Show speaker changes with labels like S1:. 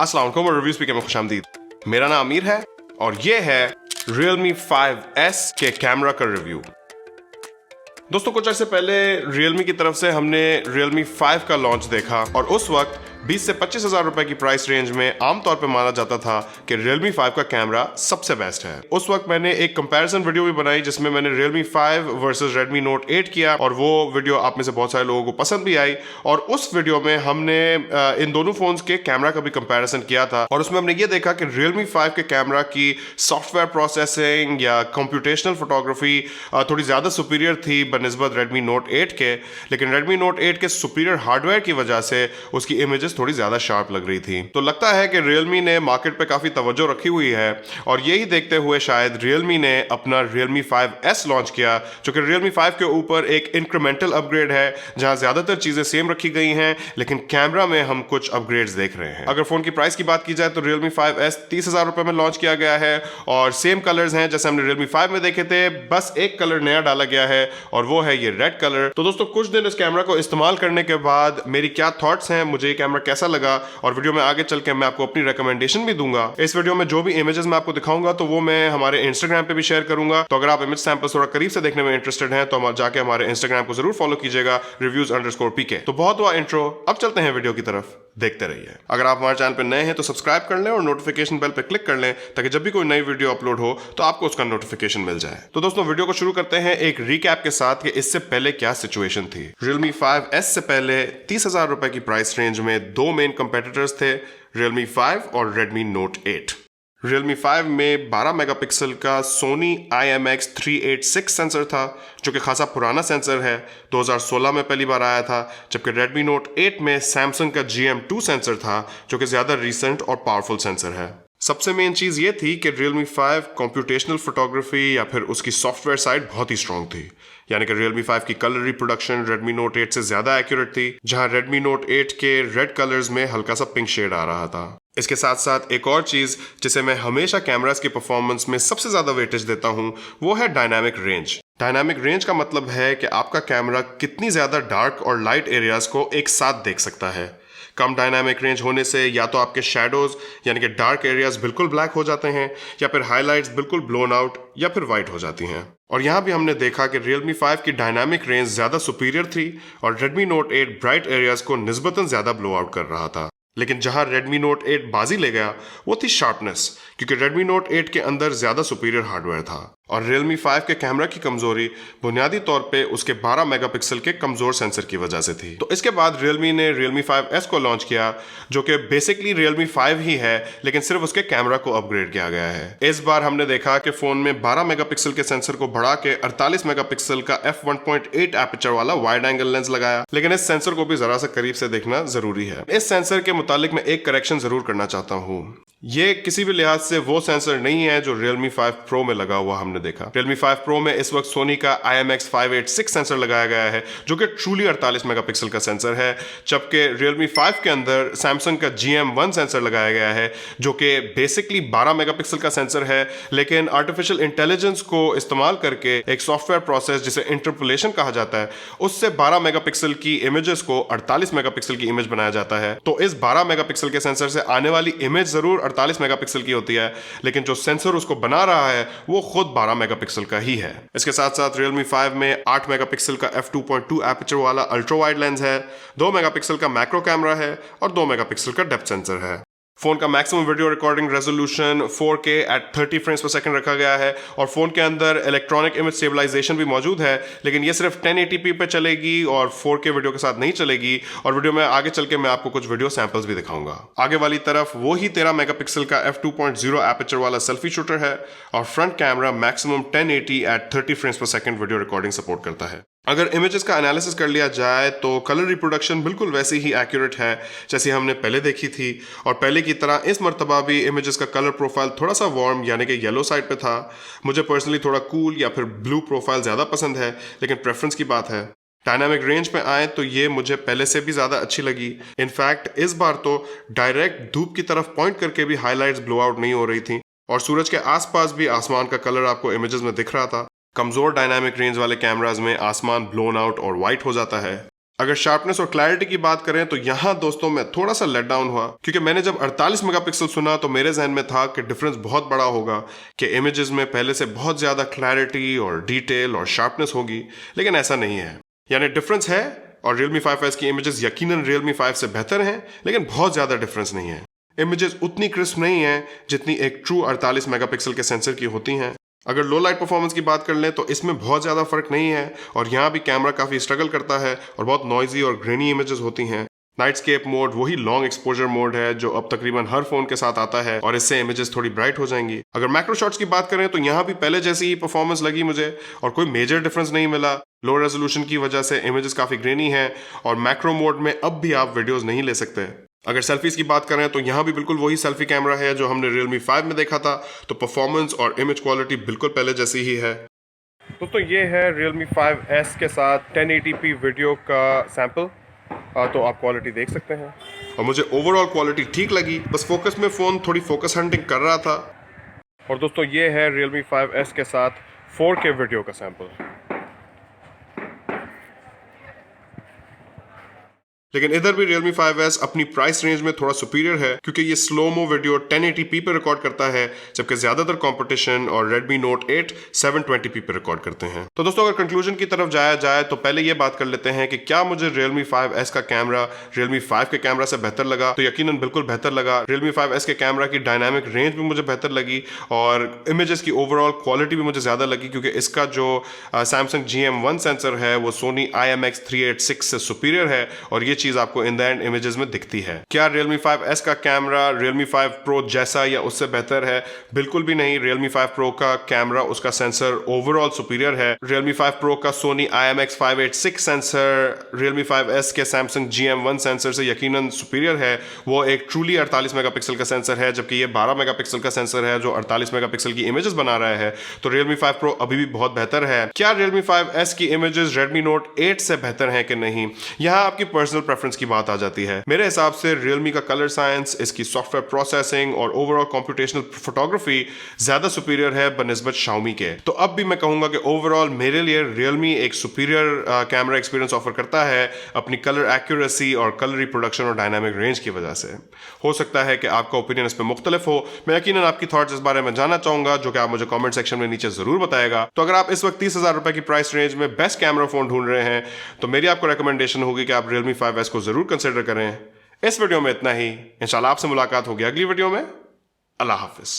S1: अस्सलाम वालेकुम और ReviewsPK में खुशामदीद। मेरा नाम अमीर है और ये है Realme 5S के कैमरा का रिव्यू। दोस्तों कुछ अर्से पहले Realme की तरफ से हमने Realme 5 का लॉन्च देखा और उस वक्त 20 से 25 हजार रुपए की प्राइस रेंज में आमतौर पे माना जाता था कि Realme 5 का कैमरा सबसे बेस्ट है। उस वक्त मैंने एक कंपैरिजन वीडियो भी बनाई जिसमें मैंने Realme 5 वर्सेस Redmi Note 8 किया और वो वीडियो आप में से बहुत सारे लोगों को पसंद भी आई। और उस वीडियो में हमने इन दोनों फोन्स के कैमरा का भी कंपैरिजन किया था और उसमें हमने ये देखा कि Realme 5 के कैमरा की सॉफ्टवेयर प्रोसेसिंग या कंप्यूटेशनल फोटोग्राफी थोड़ी ज्यादा सुपीरियर थी बनिस्बत Redmi Note 8 के, लेकिन Redmi Note 8 के सुपीरियर हार्डवेयर की वजह से उसकी इमेजेस थोड़ी ज्यादा शार्प लग रही थी। तो लगता है कि Realme ने मार्केट पे काफी तवज्जो रखी हुई है और यही देखते हुए शायद Realme ने अपना Realme 5S लॉन्च किया, जो कि Realme 5 के ऊपर एक इंक्रीमेंटल अपग्रेड है जहां ज्यादातर चीजें सेम रखी गई हैं लेकिन कैमरा में हम कुछ अपग्रेड्स देख रहे हैं। अगर फोन की प्राइस की बात की जाए तो Realme 5S 30,000 रुपए में लॉन्च किया गया है और सेम कलर्स हैं जैसे हमने Realme 5 में देखे थे, बस एक कलर नया डाला गया है और वो है ये रेड कलर। तो दोस्तों कुछ दिन इस कैमरा को इस्तेमाल करने के बाद मेरी क्या थॉट्स हैं, मुझे ये कैमरा कैसा लगा और वीडियो में आगे चल के मैं आपको अपनी रिकमेंडेशन भी दूंगा। इस वीडियो में जो भी इमेजेस मैं आपको दिखाऊंगा तो वो मैं हमारे इंस्टाग्राम पे भी शेयर करूंगा। तो अगर आप इमेज सैंपल्स थोड़ा करीब से देखने में इंटरेस्टेड हैं तो जाके हमारे इंस्टाग्राम को जरूर फॉलो कीजिएगा reviews_pk। तो बहुत हुआ इंट्रो, अब चलते हैं वीडियो की तरफ, देखते रहिए। अगर आप हमारे चैनल पर नए हैं तो सब्सक्राइब कर लें और नोटिफिकेशन बेल पर क्लिक कर लें ताकि जब भी कोई नई वीडियो अपलोड हो तो आपको उसका नोटिफिकेशन मिल जाए। तो दोस्तों वीडियो को शुरू करते हैं एक रिकैप के साथ कि इससे पहले क्या सिचुएशन थी। Realme 5S से पहले 30,000 रुपए की प्राइस रेंज में दो मेन कंपेटिटर्स थे, Realme 5 और Redmi Note 8। Realme 5 में 12 मेगापिक्सल का Sony IMX386 सेंसर था जो कि खासा पुराना सेंसर है, 2016 में पहली बार आया था, जबकि Redmi Note 8 में Samsung का GM2 सेंसर था जो कि ज्यादा रिसेंट और पावरफुल सेंसर है। सबसे मेन चीज ये थी कि Realme 5 कंप्यूटेशनल फोटोग्राफी या फिर उसकी सॉफ्टवेयर साइड बहुत ही स्ट्रांग थी, यानी कि Realme 5 की कलर रिप्रोडक्शन Redmi Note 8 से ज्यादा एक्यूरेट थी, जहां Redmi Note 8 के रेड कलर्स में हल्का सा पिंक शेड आ रहा था। इसके साथ साथ एक और चीज जिसे मैं हमेशा कैमरास की परफॉर्मेंस में सबसे ज्यादा वेटेज देता हूं वो है डायनामिक रेंज। डायनामिक रेंज का मतलब है कि आपका कैमरा कितनी ज्यादा डार्क और लाइट एरियाज को एक साथ देख सकता है। कम डायनामिक रेंज होने से या तो आपके शैडोज यानी कि डार्क एरियाज बिल्कुल ब्लैक हो जाते हैं या फिर हाइलाइट्स बिल्कुल ब्लोन आउट या फिर वाइट हो जाती हैं। और यहां भी हमने देखा कि Realme 5 की डायनामिक रेंज ज्यादा सुपीरियर थी और Redmi Note 8 ब्राइट एरियाज को निस्बतन ज्यादा ब्लो आउट कर रहा था। लेकिन जहां Redmi Note 8 बाजी ले गया वो थी शार्पनेस, क्योंकि Redmi Note 8 के अंदर ज्यादा सुपीरियर हार्डवेयर था और Realme 5 के कैमरा की कमजोरी बुनियादी तौर पे उसके 12 मेगापिक्सल के कमजोर सेंसर की वजह से थी। तो इसके बाद Realme ने Realme 5S को लॉन्च किया जो कि बेसिकली Realme 5 ही है लेकिन सिर्फ उसके कैमरा को अपग्रेड किया गया है। इस बार हमने देखा कि फोन में 12 मेगापिक्सल के सेंसर को बढ़ा के 48 मेगापिक्सल का f1.8 एपर्चर वाला वाइड एंगल लेंस लगाया, लेकिन इस सेंसर को भी जरा सा करीब से देखना जरूरी है। इस सेंसर के मुतालिक मैं एक करेक्शन जरूर करना चाहता हूँ, ये किसी भी लिहाज से वो सेंसर नहीं है जो Realme 5 Pro में लगा हुआ हमने देखा। Realme 5 Pro में इस वक्त Sony का IMX586 सेंसर लगाया गया है जो कि ट्रूली 48 मेगापिक्सल का सेंसर है, जबकि Realme 5 के अंदर Samsung का GM1 सेंसर लगाया गया है जो कि बेसिकली 12 मेगापिक्सल का सेंसर है, लेकिन आर्टिफिशियल इंटेलिजेंस को इस्तेमाल करके एक सॉफ्टवेयर प्रोसेस जिसे इंटरपोलेशन कहा जाता है उससे 12 मेगापिक्सल की इमेजेस को 48 मेगापिक्सल की इमेज बनाया जाता है। तो इस 12 मेगापिक्सल के सेंसर से आने वाली इमेज जरूर 48 मेगापिक्सल की होती है लेकिन जो सेंसर उसको बना रहा है वो खुद 12 मेगापिक्सल का ही है। इसके साथ साथ Realme 5 में 8 मेगापिक्सल का f2.2 एपर्चर वाला अल्ट्रा वाइड लेंस है, 2 मेगापिक्सल का मैक्रो कैमरा है और 2 मेगापिक्सल का डेप्थ सेंसर है। फोन का maximum video recording resolution 4K at 30 frames per second रखा गया है और फोन के अंदर इलेक्ट्रॉनिक इमेज स्टेबलाइजेशन भी मौजूद है, लेकिन ये सिर्फ 1080p पे चलेगी और 4K वीडियो के साथ नहीं चलेगी। और वीडियो में आगे चल के मैं आपको कुछ वीडियो सैंपल्स भी दिखाऊंगा। आगे वाली तरफ वो ही 13 मेगापिक्सल का f2.0 एपर्चर वाला सेल्फी शूटर है और front camera maximum 1080 at 30 frames per second video recording support करता है। अगर इमेजेस का एनालिसिस कर लिया जाए तो कलर रिप्रोडक्शन बिल्कुल वैसी ही एक्यूरेट है जैसी हमने पहले देखी थी और पहले की तरह इस मर्तबा भी इमेजेस का कलर प्रोफाइल थोड़ा सा वार्म यानी कि येलो साइड पे था। मुझे पर्सनली थोड़ा कूल या फिर ब्लू प्रोफाइल ज़्यादा पसंद है, लेकिन प्रेफरेंस की बात है। डायनामिक रेंज पे आए तो ये मुझे पहले से भी ज़्यादा अच्छी लगी। इनफैक्ट इस बार तो डायरेक्ट धूप की तरफ पॉइंट करके भी हाईलाइट्स ब्लो आउट नहीं हो रही थी और सूरज के आसपास भी आसमान का कलर आपको इमेजेस में दिख रहा था। कमजोर डायनामिक रेंज वाले कैमराज में आसमान ब्लोन आउट और वाइट हो जाता है। अगर शार्पनेस और क्लैरिटी की बात करें तो यहाँ दोस्तों मैं थोड़ा सा लेट डाउन हुआ, क्योंकि मैंने जब 48 मेगापिक्सल सुना तो मेरे जहन में था कि डिफरेंस बहुत बड़ा होगा, कि इमेजेस में पहले से बहुत ज्यादा क्लैरिटी और डिटेल और शार्पनेस होगी, लेकिन ऐसा नहीं है। यानी डिफरेंस है और Realme 5S की इमेजेस यकीनन Realme 5 से बेहतर हैं, लेकिन बहुत ज्यादा डिफरेंस नहीं है। इमेजेस उतनी क्रिस्प नहीं है जितनी एक ट्रू 48 मेगापिक्सल के सेंसर की होती हैं। अगर लो लाइट परफॉर्मेंस की बात कर लें तो इसमें बहुत ज़्यादा फर्क नहीं है, और यहाँ भी कैमरा काफ़ी स्ट्रगल करता है और बहुत नॉइजी और ग्रेनी इमेजेस होती हैं। नाइटस्केप मोड वही लॉन्ग एक्सपोजर मोड है जो अब तकरीबन हर फोन के साथ आता है, और इससे इमेजेस थोड़ी ब्राइट हो जाएंगी। अगर मैक्रो शॉट्स की बात करें तो यहाँ भी पहले जैसी ही परफॉर्मेंस लगी मुझे, और कोई मेजर डिफरेंस नहीं मिला। लो रेजोल्यूशन की वजह से इमेजेस काफ़ी ग्रेनी है, और मैक्रो मोड में अब भी आप वीडियोस नहीं ले सकते। अगर सेल्फीज की बात करें तो यहाँ भी बिल्कुल वही सेल्फी कैमरा है जो हमने Realme 5 में देखा था, तो परफॉर्मेंस और इमेज क्वालिटी बिल्कुल पहले जैसी ही है। दोस्तों ये है Realme 5S के साथ 1080p वीडियो का सैंपल, तो आप क्वालिटी देख सकते हैं, और मुझे ओवरऑल क्वालिटी ठीक लगी। बस फोकस में फ़ोन थोड़ी फोकस हंटिंग कर रहा था। और दोस्तों ये है Realme 5S के साथ 4K वीडियो का सैंपल। लेकिन इधर भी Realme 5S अपनी प्राइस रेंज में थोड़ा सुपीरियर है, क्योंकि ये स्लोमो वीडियो 1080p पे रिकॉर्ड करता है, जबकि ज्यादातर कंपटीशन और Redmi Note 8 720p पे रिकॉर्ड करते हैं। तो दोस्तों अगर कंक्लूजन की तरफ जाया जाए तो पहले ये बात कर लेते हैं कि क्या मुझे Realme 5S का कैमरा Realme 5 के कैमरा से बेहतर लगा। तो यकीनन बिल्कुल बेहतर लगा। Realme 5S के कैमरा की डायनामिक रेंज भी मुझे बेहतर लगी, और इमेजेस की ओवरऑल क्वालिटी भी मुझे ज्यादा लगी, क्योंकि इसका जो Samsung GM1 सेंसर है वो Sony IMX386 से सुपीरियर है, और ये चीज आपको इन द एंड इमेजेस में दिखती है। क्या Realme 5S का कैमरा Realme 5 Pro जैसा या उससे बेहतर है? बिल्कुल भी नहीं। Realme 5 Pro का कैमरा, उसका सेंसर ओवरऑल सुपीरियर है। Realme 5 Pro का Sony IMX586 sensor Realme 5S के Samsung GM1 सेंसर से यकीनन सुपीरियर है। वो एक ट्रूली 48 मेगापिक्सल का सेंसर है, जबकि ये 12 मेगापिक्सल का सेंसर है जो 48 मेगापिक्सल की इमेजेस बना रहा है। तो Realme 5 Pro अभी भी बहुत बेहतर है। क्या Realme 5S की इमेजेस Redmi Note 8 से बेहतर हैं कि नहीं? यहाँ आपकी पर्सनल प्रेफरेंस की बात आ जाती है। मेरे हिसाब से Realme का कलर साइंस, इसकी सॉफ्टवेयर प्रोसेसिंग और ओवरऑल कंप्यूटेशनल फोटोग्राफी ज्यादा सुपीरियर है बनिस्बत Xiaomi के। तो अब भी मैं कहूंगा कि ओवरऑल मेरे लिए Realme एक सुपीरियर कैमरा एक्सपीरियंस ऑफर करता है अपनी कलर एक्यूरेसी और कलर रिप्रोडक्शन और डायनामिक रेंज की वजह से। हो सकता है कि आपका ओपिनियन इस पर मुख्तलिफ हो। मैं यकीनन आपकी थॉट्स इस बारे में जानना चाहूंगा, जो कि आप मुझे कमेंट सेक्शन में नीचे जरूर बताएगा। तो अगर आप इस वक्त 30,000 रुपए की प्राइस रेंज में बेस्ट कैमरा फोन ढूंढ रहे हैं तो मेरी आपको रिकमेंडेशन होगी कि आप Realme 5S को जरूर कंसिडर करें। इस वीडियो में इतना ही। इंशाल्लाह आपसे मुलाकात होगी अगली वीडियो में। अल्लाह हाफिज।